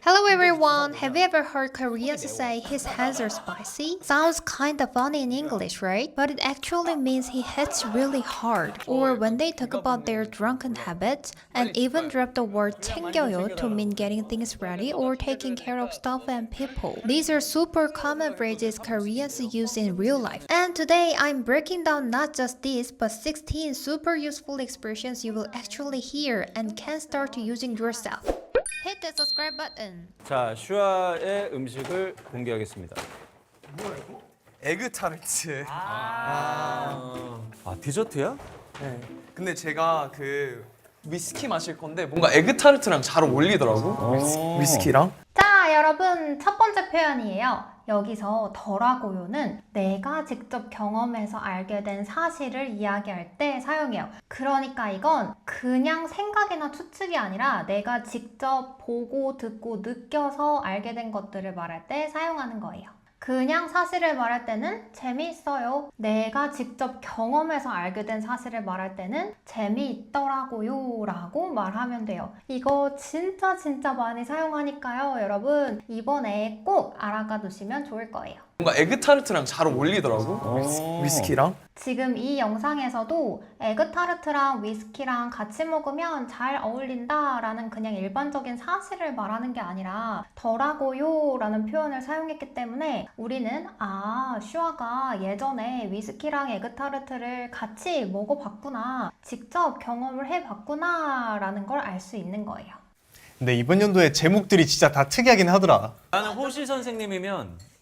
Hello everyone, have you ever heard Koreans say his hands are spicy? Sounds kinda funny in English, right? But it actually means he hits really hard. Or when they talk about their drunken habits, and even drop the word 챙겨요 to mean getting things ready or taking care of stuff and people. These are super common phrases Koreans use in real life. And today I'm breaking down not just these, but 16 super useful expressions you will actually hear and can start using yourself. Hit the subscribe button. 자, 슈아의 음식을 공개하겠습니다. 에그타르트. 디저트야? 네. 근데 제가 그 위스키 마실 건데 뭔가 에그타르트랑 잘 어울리더라고. 위스키랑. 자, 여러분 첫 번째 표현이에요. 여기서 더라고요는 내가 직접 경험해서 알게 된 사실을 이야기할 때 사용해요. 그러니까 이건 그냥 생각이나 추측이 아니라 내가 직접 보고 듣고 느껴서 알게 된 것들을 말할 때 사용하는 거예요. 그냥 사실을 말할 때는 재미있어요. 내가 직접 경험해서 알게 된 사실을 말할 때는 재미있더라고요 라고 말하면 돼요. 이거 진짜 많이 사용하니까요. 여러분 이번에 꼭 알아가 두시면 좋을 거예요. 뭔가 에그타르트랑 잘 어울리더라고. 위스키랑. 지금 이 영상에서도 에그타르트랑 위스키랑 같이 먹으면 잘 어울린다 라는 그냥 일반적인 사실을 말하는 게 아니라 더라고요 라는 표현을 사용했기 때문에 우리는 슈아가 예전에 위스키랑 에그타르트를 같이 먹어봤구나, 직접 경험을 해봤구나 라는 걸 알 수 있는 거예요. 근데 이번 연도에 제목들이 진짜 다 특이하긴 하더라. 나는 호시 선생님이면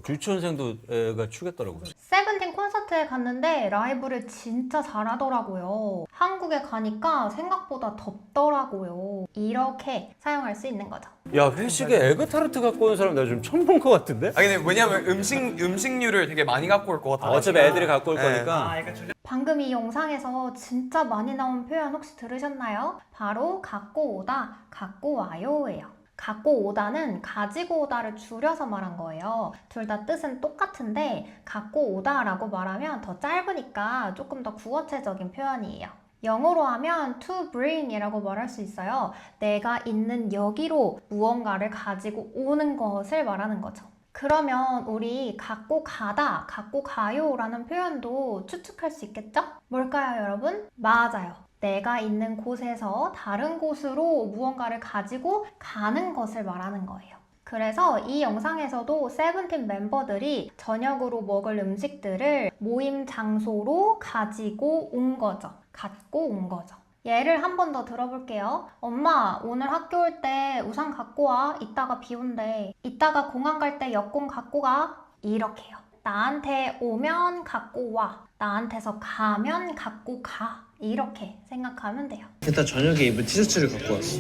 유치원생도 애가 추겠더라고요. 세븐틴 콘서트에 갔는데 라이브를 진짜 잘하더라고요. 한국에 가니까 생각보다 덥더라고요. 이렇게 사용할 수 있는 거죠. 야, 회식에 에그타르트 갖고 온 사람 내가 좀 처음 본 것 같은데? 근데 왜냐면 음식류를 되게 많이 갖고 올 것 같아. 어차피 애들이 갖고 올 네. 거니까. 방금 이 영상에서 진짜 많이 나온 표현 혹시 들으셨나요? 바로 갖고 오다, 갖고 와요예요. 갖고 오다는 가지고 오다를 줄여서 말한 거예요. 둘 다 뜻은 똑같은데 갖고 오다라고 말하면 더 짧으니까 조금 더 구어체적인 표현이에요. 영어로 하면 to bring 이라고 말할 수 있어요. 내가 있는 여기로 무언가를 가지고 오는 것을 말하는 거죠. 그러면 우리 갖고 가다, 갖고 가요 라는 표현도 추측할 수 있겠죠? 뭘까요, 여러분? 맞아요. 내가 있는 곳에서 다른 곳으로 무언가를 가지고 가는 것을 말하는 거예요. 그래서 이 영상에서도 세븐틴 멤버들이 저녁으로 먹을 음식들을 모임 장소로 가지고 온 거죠. 갖고 온 거죠. 예를 한 번 더 들어볼게요. 엄마, 오늘 학교 올 때 우산 갖고 와. 이따가 비 온대. 이따가 공항 갈 때 여권 갖고 가. 이렇게요. 나한테 오면 갖고 와. 나한테서 가면 갖고 가. 이렇게 생각하면 돼요. 일단 저녁에 입은 티셔츠를 갖고 왔어.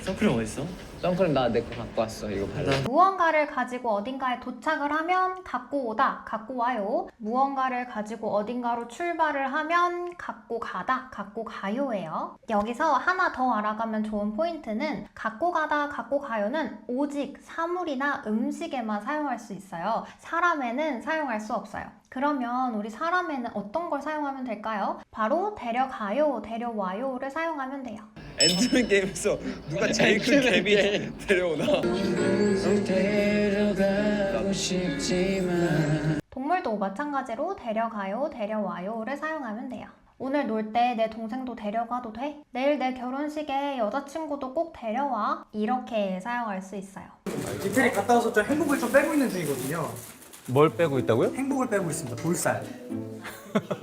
선크림 어딨어? 선크림 나 내 거 갖고 왔어. 이거 발라. 무언가를 가지고 어딘가에 도착을 하면 갖고 오다, 갖고 와요. 무언가를 가지고 어딘가로 출발을 하면 갖고 가다, 갖고 가요예요. 여기서 하나 더 알아가면 좋은 포인트는 갖고 가다, 갖고 가요는 오직 사물이나 음식에만 사용할 수 있어요. 사람에는 사용할 수 없어요. 그러면 우리 사람에는 어떤 걸 사용하면 될까요? 바로 데려가요, 데려와요를 사용하면 돼요. 엔드맨 게임에서 누가 제일 큰 개미 데려오나? 데려가고 싶지만. 동물도 마찬가지로 데려가요, 데려와요를 사용하면 돼요. 오늘 놀 때 내 동생도 데려가도 돼? 내일 내 결혼식에 여자친구도 꼭 데려와? 이렇게 사용할 수 있어요. 이태리 갔다 와서 좀 행복을 좀 빼고 있는 중이거든요. 뭘 빼고 있다고요? 행복을 빼고 있습니다. 볼살. 일단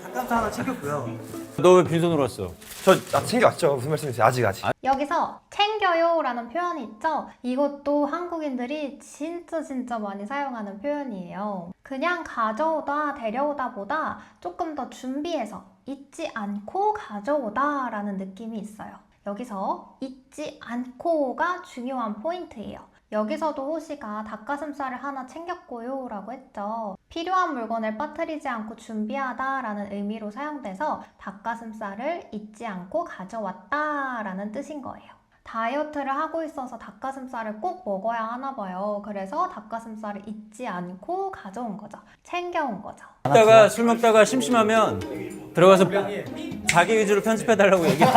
닭가슴살 하나 챙겼고요. 너 왜 빈손으로 왔어? 저 챙겨왔죠. 무슨 말씀이세요? 아직. 여기서 챙겨요 라는 표현이 있죠? 이것도 한국인들이 진짜 많이 사용하는 표현이에요. 그냥 가져오다, 데려오다 보다 조금 더 준비해서 잊지 않고 가져오다 라는 느낌이 있어요. 여기서 잊지 않고가 중요한 포인트예요. 여기서도 호시가 닭가슴살을 하나 챙겼고요 라고 했죠. 필요한 물건을 빠뜨리지 않고 준비하다 라는 의미로 사용돼서 닭가슴살을 잊지 않고 가져왔다 라는 뜻인 거예요. 다이어트를 하고 있어서 닭가슴살을 꼭 먹어야 하나 봐요. 그래서 닭가슴살을 잊지 않고 가져온 거죠. 챙겨온 거죠. 먹다가 술 먹다가 심심하면 들어가서 자기 위주로 편집해달라고 얘기해.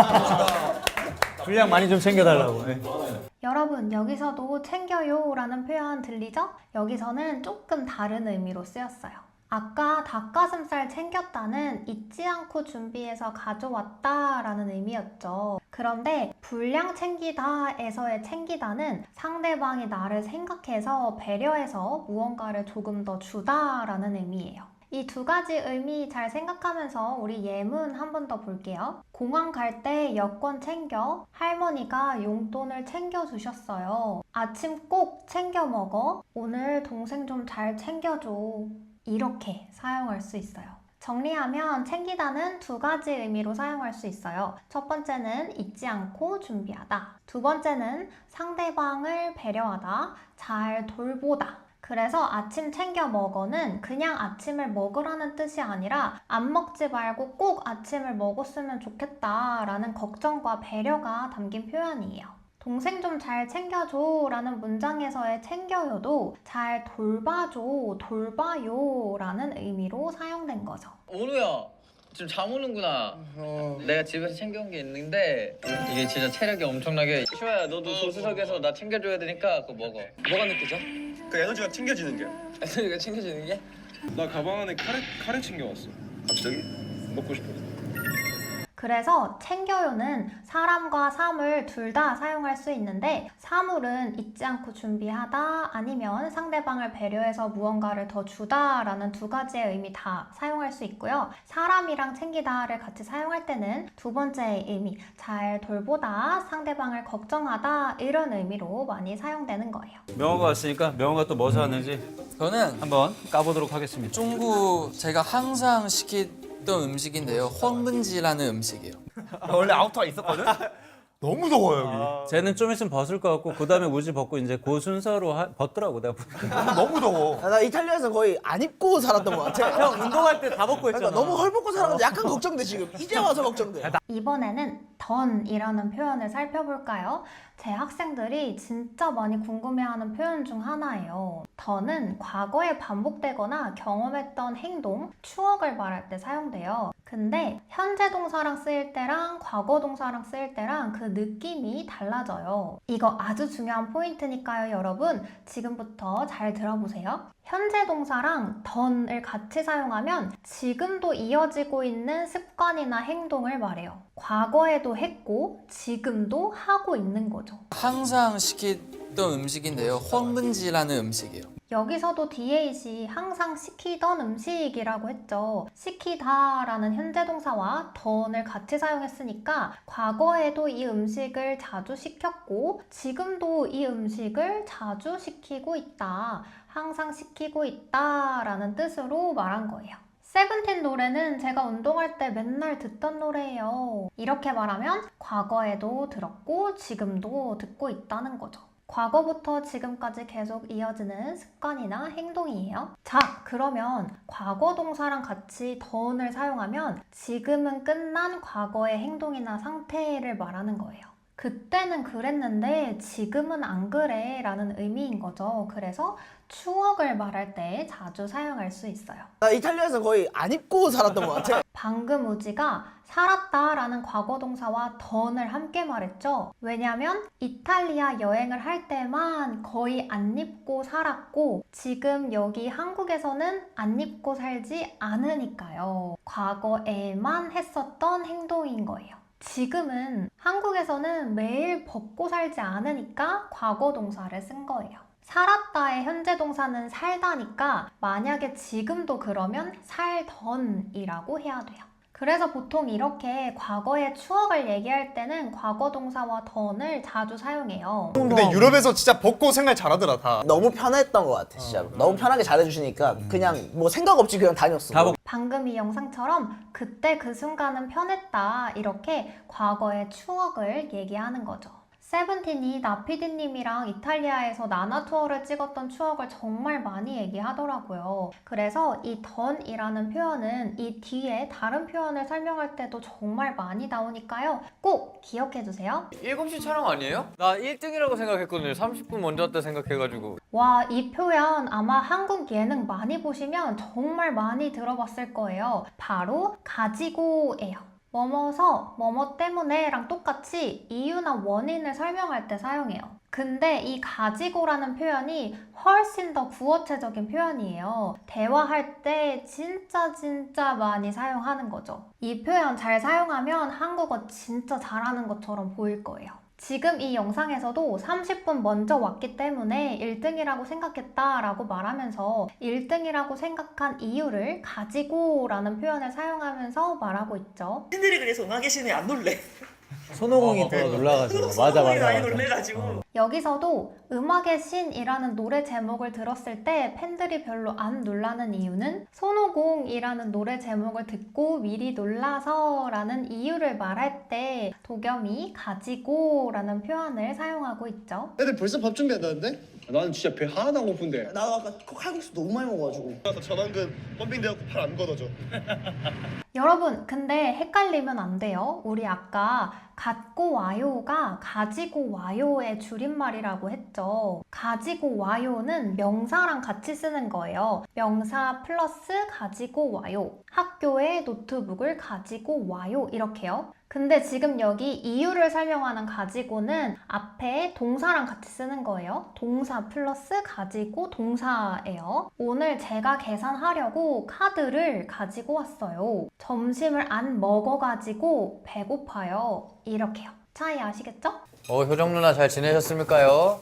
분량 많이 좀 챙겨달라고. 네. 여러분, 여기서도 챙겨요 라는 표현 들리죠? 여기서는 조금 다른 의미로 쓰였어요. 아까 닭가슴살 챙겼다는 잊지 않고 준비해서 가져왔다 라는 의미였죠. 그런데 분량 챙기다에서의 챙기다는 상대방이 나를 생각해서 배려해서 무언가를 조금 더 주다 라는 의미예요. 이 두 가지 의미 잘 생각하면서 우리 예문 한 번 더 볼게요. 공항 갈 때 여권 챙겨. 할머니가 용돈을 챙겨주셨어요. 아침 꼭 챙겨 먹어. 오늘 동생 좀 잘 챙겨줘. 이렇게 사용할 수 있어요. 정리하면 챙기다는 두 가지 의미로 사용할 수 있어요. 첫 번째는 잊지 않고 준비하다. 두 번째는 상대방을 배려하다, 잘 돌보다. 그래서 아침 챙겨 먹어는 그냥 아침을 먹으라는 뜻이 아니라 안 먹지 말고 꼭 아침을 먹었으면 좋겠다 라는 걱정과 배려가 담긴 표현이에요. 동생 좀 잘 챙겨줘 라는 문장에서의 챙겨요도 잘 돌봐줘, 돌봐요 라는 의미로 사용된 거죠. 오누야 지금 잠 오는구나. 내가 집에서 챙겨온 게 있는데 이게 진짜 체력이 엄청나게. 슈아야 너도 조수석에서 나 챙겨줘야 되니까 그거 먹어. 뭐가 느껴져? 그 에너지가 챙겨지는 게. 에너지가 챙겨주는 게? 나 가방 안에 카레 챙겨왔어. 갑자기 먹고 싶어. 그래서 챙겨요는 사람과 사물 둘 다 사용할 수 있는데 사물은 잊지 않고 준비하다 아니면 상대방을 배려해서 무언가를 더 주다 라는 두 가지의 의미 다 사용할 수 있고요. 사람이랑 챙기다를 같이 사용할 때는 두 번째의 의미 잘 돌보다, 상대방을 걱정하다 이런 의미로 많이 사용되는 거예요. 명호가 왔으니까 명호가 또 뭐 사왔는지 저는 한번 까보도록 하겠습니다. 중국 제가 항상 시키던 음식인데요. 황문지라는 음식이에요. 원래 아우터가 있었거든? 너무 더워요 쟤는 좀 있으면 벗을 것 같고 그 다음에 우지 벗고 이제 그 순서로 벗더라고 내가 보니까. 여기. 너무 더워. 나 이탈리아에서 거의 안 입고 살았던 것 같아. 형 운동할 때 다 벗고 했잖아. 그러니까 너무 헐벗고 살았는데 약간 걱정돼 지금. 이제 와서 걱정돼. 이번에는 던이라는 표현을 살펴볼까요? 제 학생들이 진짜 많이 궁금해하는 표현 중 하나예요. 던은 과거에 반복되거나 경험했던 행동, 추억을 말할 때 사용돼요. 근데 현재 동사랑 쓰일 때랑 과거 동사랑 쓰일 때랑 그 느낌이 달라져요. 이거 아주 중요한 포인트니까요, 여러분. 지금부터 잘 들어보세요. 현재 동사랑 던을 같이 사용하면 지금도 이어지고 있는 습관이나 행동을 말해요. 과거에도 했고 지금도 하고 있는 거죠. 항상 시키던 음식인데요. 황문지라는 음식이에요. 여기서도 DH이 항상 시키던 음식이라고 했죠. 시키다 라는 현재 동사와 던을 같이 사용했으니까 과거에도 이 음식을 자주 시켰고 지금도 이 음식을 자주 시키고 있다. 항상 시키고 있다 라는 뜻으로 말한 거예요. 세븐틴 노래는 제가 운동할 때 맨날 듣던 노래예요. 이렇게 말하면 과거에도 들었고 지금도 듣고 있다는 거죠. 과거부터 지금까지 계속 이어지는 습관이나 행동이에요. 자, 그러면 과거 동사랑 같이 더운을 사용하면 지금은 끝난 과거의 행동이나 상태를 말하는 거예요. 그때는 그랬는데 지금은 안 그래 라는 의미인 거죠. 그래서 추억을 말할 때 자주 사용할 수 있어요. 나 이탈리아에서 거의 안 입고 살았던 것 같아. 방금 우지가 살았다 라는 과거 동사와 던을 함께 말했죠. 왜냐면 이탈리아 여행을 할 때만 거의 안 입고 살았고 지금 여기 한국에서는 안 입고 살지 않으니까요. 과거에만 했었던 행동인 거예요. 지금은 한국에서는 매일 벗고 살지 않으니까 과거 동사를 쓴 거예요. 살았다의 현재 동사는 살다니까 만약에 지금도 그러면 살던이라고 해야 돼요. 그래서 보통 이렇게 과거의 추억을 얘기할 때는 과거 동사와 던을 자주 사용해요. 근데 유럽에서 진짜 벗고 생활 잘하더라 다. 너무 편했던 것 같아 진짜로. 너무 편하게 잘해주시니까 그냥 뭐 생각 없이 그냥 다녔어. 방금 이 영상처럼 그때 그 순간은 편했다 이렇게 과거의 추억을 얘기하는 거죠. 세븐틴이 나피디님이랑 이탈리아에서 나나 투어를 찍었던 추억을 정말 많이 얘기하더라고요. 그래서 이 던이라는 표현은 이 뒤에 다른 표현을 설명할 때도 정말 많이 나오니까요. 꼭 기억해주세요. 7시 촬영 아니에요? 나 1등이라고 생각했거든요. 30분 먼저 왔다 생각해가지고. 와, 이 표현 아마 한국 예능 많이 보시면 정말 많이 들어봤을 거예요. 바로 가지고예요. 뭐뭐서, 뭐뭐 때문에랑 똑같이 이유나 원인을 설명할 때 사용해요. 근데 이 가지고라는 표현이 훨씬 더 구어체적인 표현이에요. 대화할 때 진짜 많이 사용하는 거죠. 이 표현 잘 사용하면 한국어 진짜 잘하는 것처럼 보일 거예요. 지금 이 영상에서도 30분 먼저 왔기 때문에 1등이라고 생각했다라고 말하면서 1등이라고 생각한 이유를 가지고 라는 표현을 사용하면서 말하고 있죠. 팬들이 그래서 음악의 신에 안 놀래. 손오공이 더 놀라가지고. 맞아. 많이 놀래가지고. 여기서도 음악의 신이라는 노래 제목을 들었을 때 팬들이 별로 안 놀라는 이유는 손오공이라는 노래 제목을 듣고 미리 놀라서 라는 이유를 말할 때 도겸이 가지고 라는 표현을 사용하고 있죠. 애들 벌써 밥 준비한다는데? 나는 진짜 배 하나도 안 고픈데. 나도 아까 칼국수 너무 많이 먹어가지고. 그래서 전완근 펌핑 돼갖고 팔 안 걷어져. 여러분, 근데 헷갈리면 안 돼요. 우리 아까 갖고 와요가 가지고 와요의 줄임말이라고 했죠. 가지고 와요는 명사랑 같이 쓰는 거예요. 명사 플러스 가지고 와요. 학교에 노트북을 가지고 와요. 이렇게요. 근데 지금 여기 이유를 설명하는 가지고는 앞에 동사랑 같이 쓰는 거예요. 동사 플러스 가지고 동사예요. 오늘 제가 계산하려고 카드를 가지고 왔어요. 점심을 안 먹어가지고 배고파요. 이렇게요. 차이 아시겠죠? 효정 누나 잘 지내셨습니까요?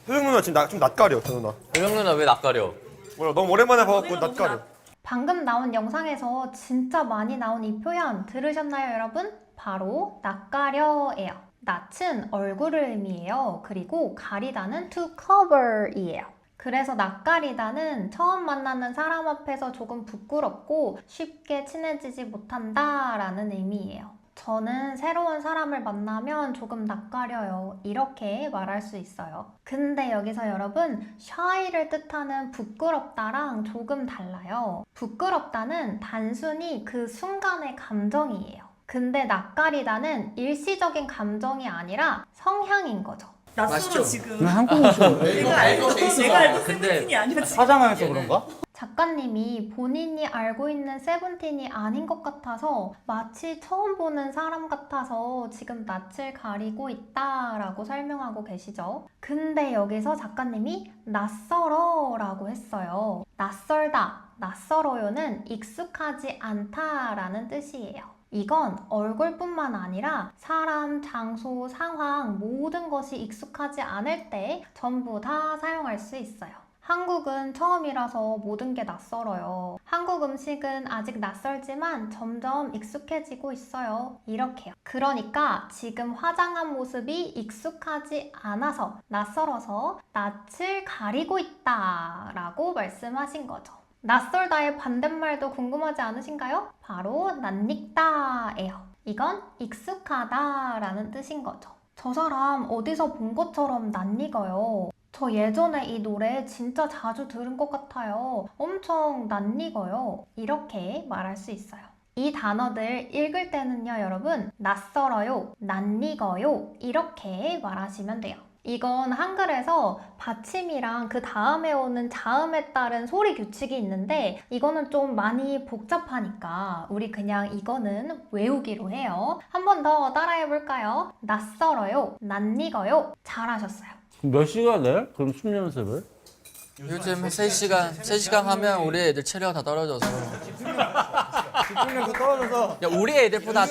효정 누나 지금 좀 낯가려, 저 누나. 효정 누나 왜 낯가려? 몰라, 너무 오랜만에 봐갖고 낯가려. 방금 나온 영상에서 진짜 많이 나온 이 표현 들으셨나요, 여러분? 바로 낯가려예요. 낯은 얼굴을 의미해요. 그리고 가리다는 to cover이에요. 그래서 낯가리다는 처음 만나는 사람 앞에서 조금 부끄럽고 쉽게 친해지지 못한다라는 의미예요. 저는 새로운 사람을 만나면 조금 낯가려요. 이렇게 말할 수 있어요. 근데 여기서 여러분, shy를 뜻하는 부끄럽다랑 조금 달라요. 부끄럽다는 단순히 그 순간의 감정이에요. 근데 낯가리다는 일시적인 감정이 아니라 성향인 거죠. 낯설어 지금. 내가 알고 근데 세븐틴이 아니라 지금. 화장하면서 그런가? 작가님이 본인이 알고 있는 세븐틴이 아닌 것 같아서 마치 처음 보는 사람 같아서 지금 낯을 가리고 있다라고 설명하고 계시죠. 근데 여기서 작가님이 낯설어 라고 했어요. 낯설다, 낯설어요는 익숙하지 않다라는 뜻이에요. 이건 얼굴뿐만 아니라 사람, 장소, 상황 모든 것이 익숙하지 않을 때 전부 다 사용할 수 있어요. 한국은 처음이라서 모든 게 낯설어요. 한국 음식은 아직 낯설지만 점점 익숙해지고 있어요. 이렇게요. 그러니까 지금 화장한 모습이 익숙하지 않아서 낯설어서 낯을 가리고 있다 라고 말씀하신 거죠. 낯설다의 반대말도 궁금하지 않으신가요? 바로 낯익다예요. 이건 익숙하다라는 뜻인 거죠. 저 사람 어디서 본 것처럼 낯익어요. 저 예전에 이 노래 진짜 자주 들은 것 같아요. 엄청 낯익어요. 이렇게 말할 수 있어요. 이 단어들 읽을 때는요, 여러분, 낯설어요, 낯익어요 이렇게 말하시면 돼요. 이건 한글에서 받침이랑 그 다음에 오는 자음에 따른 소리 규칙이 있는데 이거는 좀 많이 복잡하니까 우리 그냥 이거는 외우기로 해요. 한 번 더 따라해 볼까요? 낯설어요, 낯익어요. 잘하셨어요. 몇 시간 해? 그럼 춤 연습을? 요즘 3시간 하면 우리 애들 체력 다 떨어져서. 집중력도 떨어져서. 야, 우리 애들보다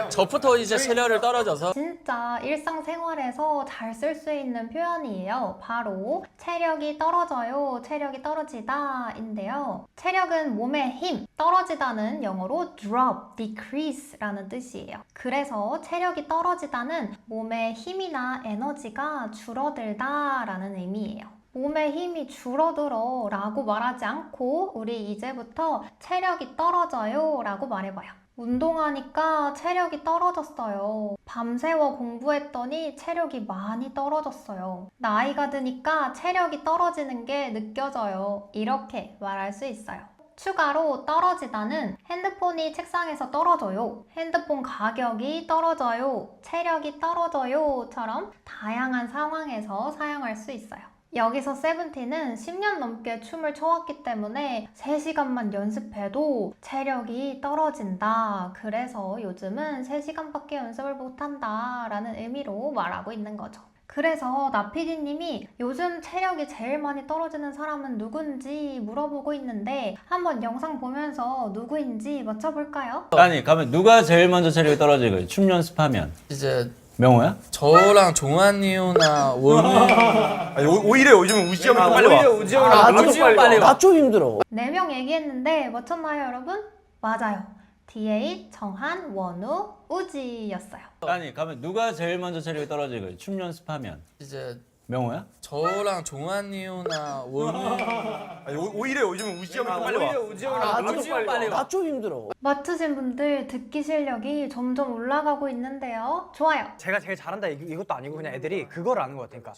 저부터 이제 체력을 떨어져서. 진짜 일상생활에서 잘 쓸 수 있는 표현이에요. 바로 체력이 떨어져요, 체력이 떨어지다 인데요. 체력은 몸의 힘, 떨어지다는 영어로 drop, decrease 라는 뜻이에요. 그래서 체력이 떨어지다는 몸의 힘이나 에너지가 줄어들다 라는 의미예요. 몸의 힘이 줄어들어 라고 말하지 않고 우리 이제부터 체력이 떨어져요 라고 말해봐요. 운동하니까 체력이 떨어졌어요. 밤새워 공부했더니 체력이 많이 떨어졌어요. 나이가 드니까 체력이 떨어지는 게 느껴져요. 이렇게 말할 수 있어요. 추가로 떨어지다는 핸드폰이 책상에서 떨어져요, 핸드폰 가격이 떨어져요, 체력이 떨어져요 처럼 다양한 상황에서 사용할 수 있어요. 여기서 세븐틴은 10년 넘게 춤을 춰왔기 때문에 3시간만 연습해도 체력이 떨어진다. 그래서 요즘은 3시간밖에 연습을 못한다 라는 의미로 말하고 있는 거죠. 그래서 나피디님이 요즘 체력이 제일 많이 떨어지는 사람은 누군지 물어보고 있는데 한번 영상 보면서 누구인지 맞춰볼까요? 아니 가면 누가 제일 먼저 체력이 떨어지고 춤 연습하면 이제 명호야? 저랑 종환이나 원우 아니 오히려 요즘은 우지 형이 좀 빨리 와. 우지 형이랑 빨리 와. 나좀 힘들어. 4명 얘기했는데 맞췄나요 여러분? 맞아요. D8, 정한, 원우, 우지였어요. 아니 가면 누가 제일 먼저 체력이 떨어지고 춤 연습하면 이제 명호야? 저랑 종환이나 원우 아니 오히려 요즘은 우지 형이 좀 빨리 와. 우지 형이랑 빨리 와. 나좀 힘들어. 맞추신 분들 듣기 실력이 점점 올라가고 있는데요. 좋아요. 제가 제일 잘한다 이것도 아니고 그냥 애들이 그걸 아는 것 같아. 그러니까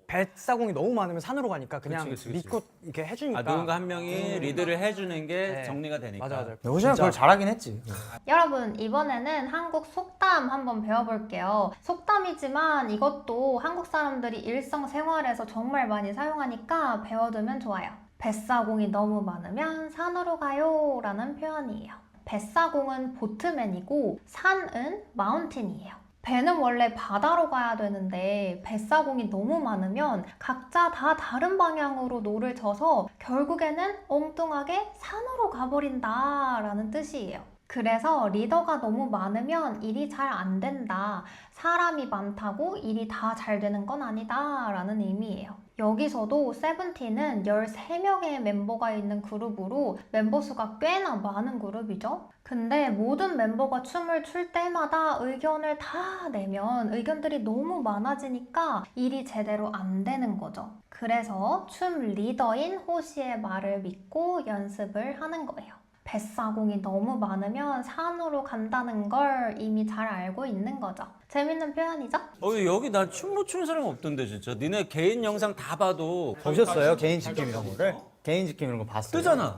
뱃사공이 너무 많으면 산으로 가니까 그냥 그치. 믿고 이렇게 해주니까. 아 누군가 한 명이 리드를 해주는 게 네. 정리가 되니까. 맞아. 호시형 그걸 잘하긴 했지. 여러분 이번에는 한국 속담 한번 배워볼게요. 속담이지만 이것도 한국 사람들이 일상생활에서 정말 많이 사용하니까 배워두면 좋아요. 뱃사공이 너무 많으면 산으로 가요 라는 표현이에요. 뱃사공은 보트맨이고 산은 마운틴이에요. 배는 원래 바다로 가야 되는데 뱃사공이 너무 많으면 각자 다 다른 방향으로 노를 져서 결국에는 엉뚱하게 산으로 가버린다 라는 뜻이에요. 그래서 리더가 너무 많으면 일이 잘 안 된다. 사람이 많다고 일이 다 잘 되는 건 아니다 라는 의미예요. 여기서도 세븐틴은 13명의 멤버가 있는 그룹으로 멤버 수가 꽤나 많은 그룹이죠. 근데 모든 멤버가 춤을 출 때마다 의견을 다 내면 의견들이 너무 많아지니까 일이 제대로 안 되는 거죠. 그래서 춤 리더인 호시의 말을 믿고 연습을 하는 거예요. 뱃사공이 너무 많으면 산으로 간다는 걸 이미 잘 알고 있는 거죠. 재밌는 표현이죠? 여기 난 춤 못 추는 사람이 없던데 진짜. 니네 개인 영상 다 봐도 보셨어요? 개인 직캠 이런 거를? 개인 직캠 이런 거 봤어요? 뜨잖아.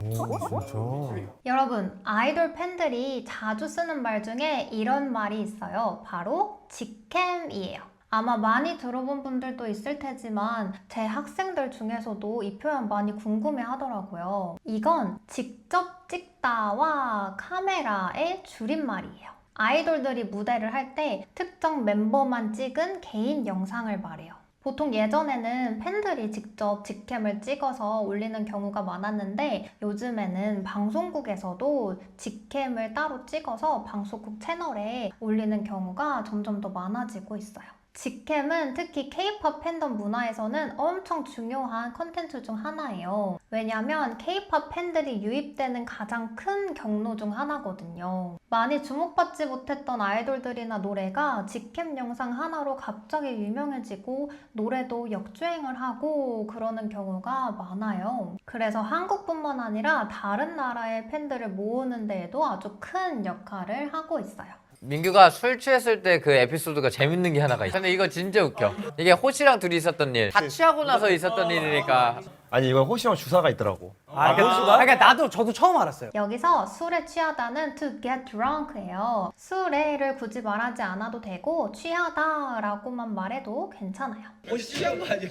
여러분, 아이돌 팬들이 자주 쓰는 말 중에 이런 말이 있어요. 바로 직캠이에요. 아마 많이 들어본 분들도 있을 테지만 제 학생들 중에서도 이 표현 많이 궁금해 하더라고요. 이건 직접 찍다와 카메라의 줄임말이에요. 아이돌들이 무대를 할 때 특정 멤버만 찍은 개인 영상을 말해요. 보통 예전에는 팬들이 직접 직캠을 찍어서 올리는 경우가 많았는데 요즘에는 방송국에서도 직캠을 따로 찍어서 방송국 채널에 올리는 경우가 점점 더 많아지고 있어요. 직캠은 특히 K-POP 팬덤 문화에서는 엄청 중요한 컨텐츠 중 하나예요. 왜냐면 K-POP 팬들이 유입되는 가장 큰 경로 중 하나거든요. 많이 주목받지 못했던 아이돌들이나 노래가 직캠 영상 하나로 갑자기 유명해지고 노래도 역주행을 하고 그러는 경우가 많아요. 그래서 한국뿐만 아니라 다른 나라의 팬들을 모으는 데에도 아주 큰 역할을 하고 있어요. 민규가 술 취했을 때 그 에피소드가 재밌는 게 하나가 있어. 근데 이거 진짜 웃겨. 이게 호시랑 둘이 있었던 일. 다 취하고 나서 있었던 일이니까. 아니 이거 호시 형 주사가 있더라고. 그러니까 저도 처음 알았어요. 여기서 술에 취하다는 to get drunk예요. 술에를 굳이 말하지 않아도 되고 취하다라고만 말해도 괜찮아요. 혹시 취한 거 아니야?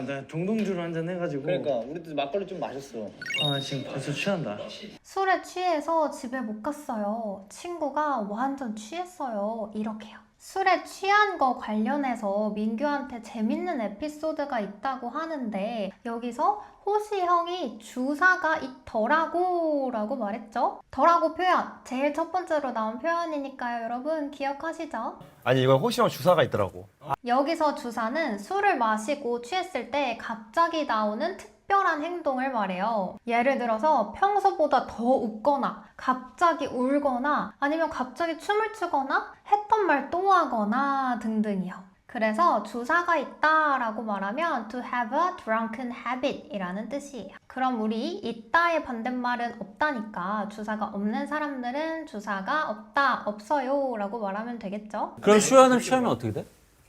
나 동동주로 한잔 해가지고. 그러니까 우리도 막걸리 좀 마셨어. 나 지금 벌써 취한다. 술에 취해서 집에 못 갔어요. 친구가 완전 취했어요. 이렇게요. 술에 취한 거 관련해서 민규한테 재밌는 에피소드가 있다고 하는데 여기서 호시 형이 주사가 있더라고 라고 말했죠. 더라고 표현, 제일 첫 번째로 나온 표현이니까요. 여러분 기억하시죠? 아니 이거 호시 형 주사가 있더라고. 여기서 주사는 술을 마시고 취했을 때 갑자기 나오는 특별한 행동을 말해요. 예를 들어서 평소보다 더 웃거나 갑자기 울거나 아니면 갑자기 춤을 추거나 했던 말 또 하거나 등등이요. 그래서 주사가 있다라고 말하면 to have a drunken habit 이라는 뜻이에요. 그럼 우리 있다의 반대말은 없다니까 주사가 없는 사람들은 주사가 없다, 없어요 라고 말하면 되겠죠? 그럼 슈아는 취하면 어떻게 돼?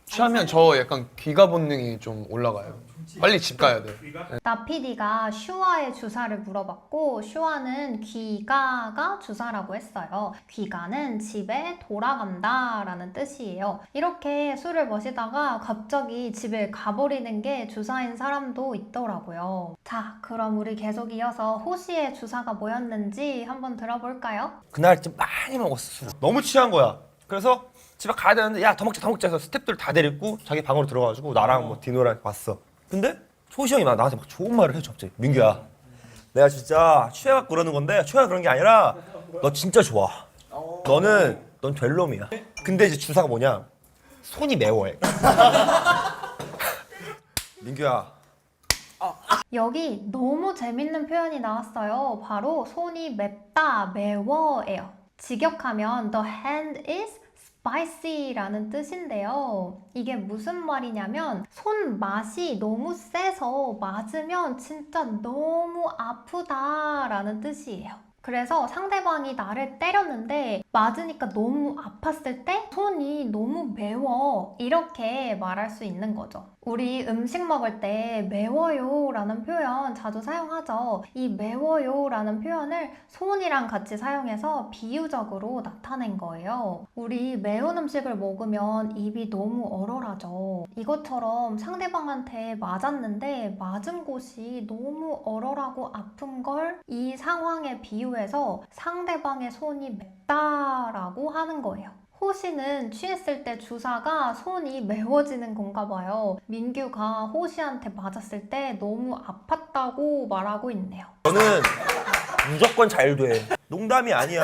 취하면 저 약간 귀가 본능이 좀 올라가요. 빨리 집 가야 돼. 나 PD가 슈아의 주사를 물어봤고 슈아는 귀가가 주사라고 했어요. 귀가는 집에 돌아간다 라는 뜻이에요. 이렇게 술을 마시다가 갑자기 집에 가버리는 게 주사인 사람도 있더라고요. 자, 그럼 우리 계속 이어서 호시의 주사가 뭐였는지 한번 들어볼까요? 그날 좀 많이 먹었어 술. 너무 취한 거야. 그래서 집에 가야 되는데 야 더 먹자 해서 스태프들 다 데리고 자기 방으로 들어가가지고 나랑 뭐 디노랑 봤어. 근데 호시 형이 나한테 막 좋은 말을 해줘 갑자기. 민규야 내가 진짜 취해갖고 그러는 건데 취해가 그런 게 아니라 너 진짜 좋아. 넌 될 놈이야. 근데 이제 주사가 뭐냐 손이 매워해. 민규야 여기 너무 재밌는 표현이 나왔어요. 바로 손이 맵다, 매워예요. 직역하면 the hand is spicy라는 뜻인데요. 이게 무슨 말이냐면 손맛이 너무 세서 맞으면 진짜 너무 아프다라는 뜻이에요. 그래서 상대방이 나를 때렸는데 맞으니까 너무 아팠을 때 손이 너무 매워 이렇게 말할 수 있는 거죠. 우리 음식 먹을 때 매워요 라는 표현 자주 사용하죠. 이 매워요 라는 표현을 손이랑 같이 사용해서 비유적으로 나타낸 거예요. 우리 매운 음식을 먹으면 입이 너무 얼얼하죠. 이것처럼 상대방한테 맞았는데 맞은 곳이 너무 얼얼하고 아픈 걸 이 상황에 비유해서 상대방의 손이 맵다라고 하는 거예요. 호시는 취했을 때 주사가 손이 매워지는 건가 봐요. 민규가 호시한테 맞았을 때 너무 아팠다고 말하고 있네요. 너는 무조건 잘 돼. 농담이 아니야.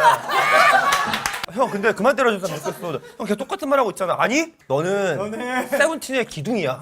형 근데 그만 때려줬으면 좋겠어. 형 계속 똑같은 말 하고 있잖아. 아니 너는 세븐틴의 기둥이야.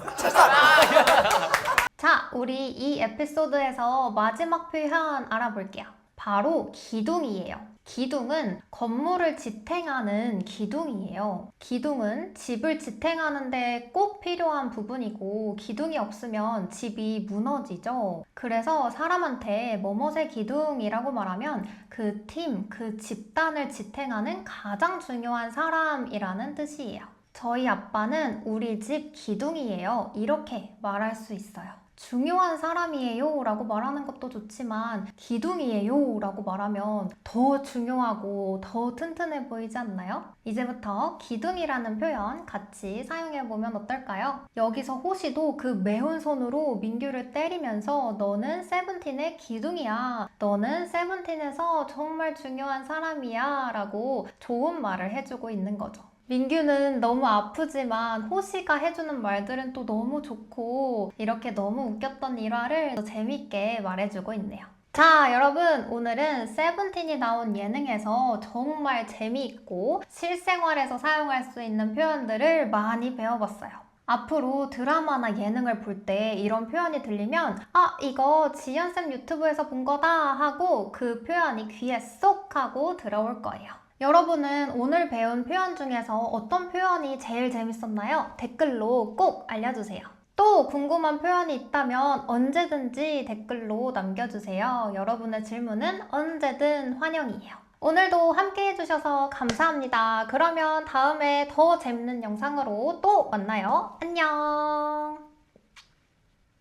자, 우리 이 에피소드에서 마지막 표현 알아볼게요. 바로 기둥이에요. 기둥은 건물을 지탱하는 기둥이에요. 기둥은 집을 지탱하는데 꼭 필요한 부분이고 기둥이 없으면 집이 무너지죠. 그래서 사람한테 뭐뭐의 기둥이라고 말하면 그 팀, 그 집단을 지탱하는 가장 중요한 사람이라는 뜻이에요. 저희 아빠는 우리 집 기둥이에요. 이렇게 말할 수 있어요. 중요한 사람이에요 라고 말하는 것도 좋지만 기둥이에요 라고 말하면 더 중요하고 더 튼튼해 보이지 않나요? 이제부터 기둥이라는 표현 같이 사용해보면 어떨까요? 여기서 호시도 그 매운 손으로 민규를 때리면서 너는 세븐틴의 기둥이야. 너는 세븐틴에서 정말 중요한 사람이야 라고 좋은 말을 해주고 있는 거죠. 민규는 너무 아프지만 호시가 해주는 말들은 또 너무 좋고 이렇게 너무 웃겼던 일화를 더 재밌게 말해주고 있네요. 자, 여러분 오늘은 세븐틴이 나온 예능에서 정말 재미있고 실생활에서 사용할 수 있는 표현들을 많이 배워봤어요. 앞으로 드라마나 예능을 볼 때 이런 표현이 들리면 아, 이거 지연쌤 유튜브에서 본 거다 하고 그 표현이 귀에 쏙 하고 들어올 거예요. 여러분은 오늘 배운 표현 중에서 어떤 표현이 제일 재밌었나요? 댓글로 꼭 알려주세요. 또 궁금한 표현이 있다면 언제든지 댓글로 남겨주세요. 여러분의 질문은 언제든 환영이에요. 오늘도 함께 해주셔서 감사합니다. 그러면 다음에 더 재밌는 영상으로 또 만나요. 안녕!